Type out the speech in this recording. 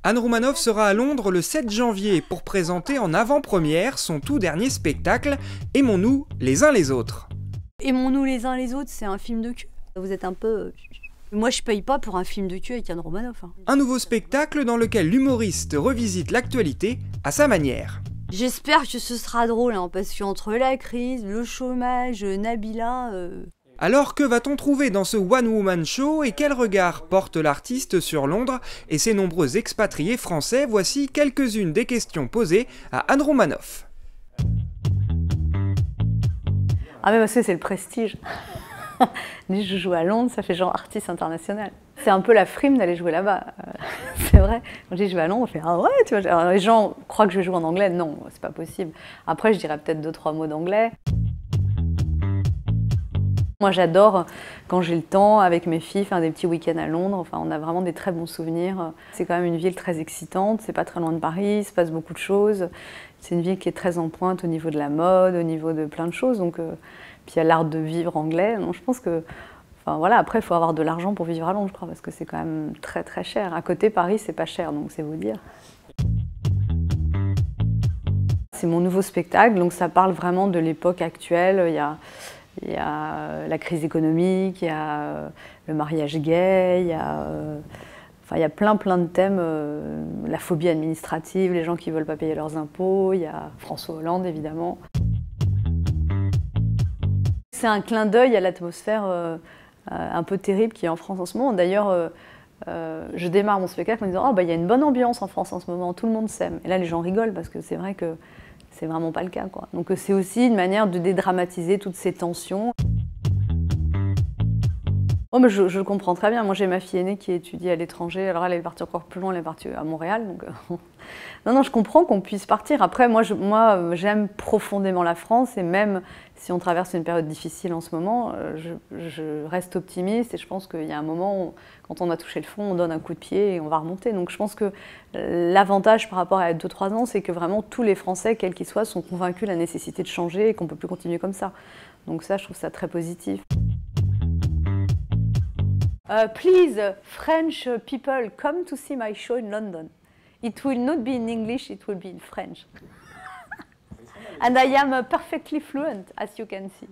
Anne Roumanoff sera à Londres le 7 janvier pour présenter en avant-première son tout dernier spectacle « Aimons-nous les uns les autres ». Aimons-nous les uns les autres, c'est un film de cul. Vous êtes un peu... Moi je paye pas pour un film de cul avec Anne Roumanoff. Un nouveau spectacle dans lequel l'humoriste revisite l'actualité à sa manière. J'espère que ce sera drôle, hein, parce qu'entre la crise, le chômage, Nabila... Alors que va-t-on trouver dans ce one-woman show et quel regard porte l'artiste sur Londres et ses nombreux expatriés français? Voici quelques-unes des questions posées à Anne Roumanoff. Ah mais parce que c'est le prestige. Je joue à Londres, ça fait genre artiste international. C'est un peu la frime d'aller jouer là-bas. C'est vrai. Quand je vais à Londres, on fait ah ouais, tu vois. Alors, les gens croient que je joue en anglais. Non, c'est pas possible. Après, je dirais peut-être 2-3 mots d'anglais. Moi, j'adore quand j'ai le temps avec mes filles faire des petits week-ends à Londres. Enfin, on a vraiment des très bons souvenirs. C'est quand même une ville très excitante. C'est pas très loin de Paris. Il se passe beaucoup de choses. C'est une ville qui est très en pointe au niveau de la mode, au niveau de plein de choses. Donc, puis il y a l'art de vivre anglais. Donc, je pense que, enfin voilà. Après, il faut avoir de l'argent pour vivre à Londres, je crois, parce que c'est quand même très très cher. À côté, Paris, c'est pas cher, donc c'est vous dire. C'est mon nouveau spectacle, donc ça parle vraiment de l'époque actuelle. Il y a la crise économique, il y a le mariage gay, il y a plein de thèmes, la phobie administrative, les gens qui ne veulent pas payer leurs impôts, il y a François Hollande évidemment. C'est un clin d'œil à l'atmosphère un peu terrible qui est en France en ce moment. D'ailleurs, je démarre mon spectacle en disant « Oh, bah, il y a une bonne ambiance en France en ce moment, tout le monde s'aime ». Et là, les gens rigolent parce que c'est vrai que c'est vraiment pas le cas, quoi. Donc c'est aussi une manière de dédramatiser toutes ces tensions. Oh, mais je le comprends très bien. Moi, j'ai ma fille aînée qui étudie à l'étranger. Alors elle est partie encore plus loin, elle est partie à Montréal. Donc non, je comprends qu'on puisse partir. Après, moi, j'aime profondément la France et même si on traverse une période difficile en ce moment, je reste optimiste et je pense qu'il y a un moment où, quand on a touché le fond, on donne un coup de pied et on va remonter. Donc je pense que l'avantage par rapport à 2-3 ans, c'est que vraiment tous les Français, quels qu'ils soient, sont convaincus de la nécessité de changer et qu'on ne peut plus continuer comme ça. Donc ça, je trouve ça très positif. Please, French people, come to see my show in London. It will not be in English, it will be in French. And I am perfectly fluent, as you can see.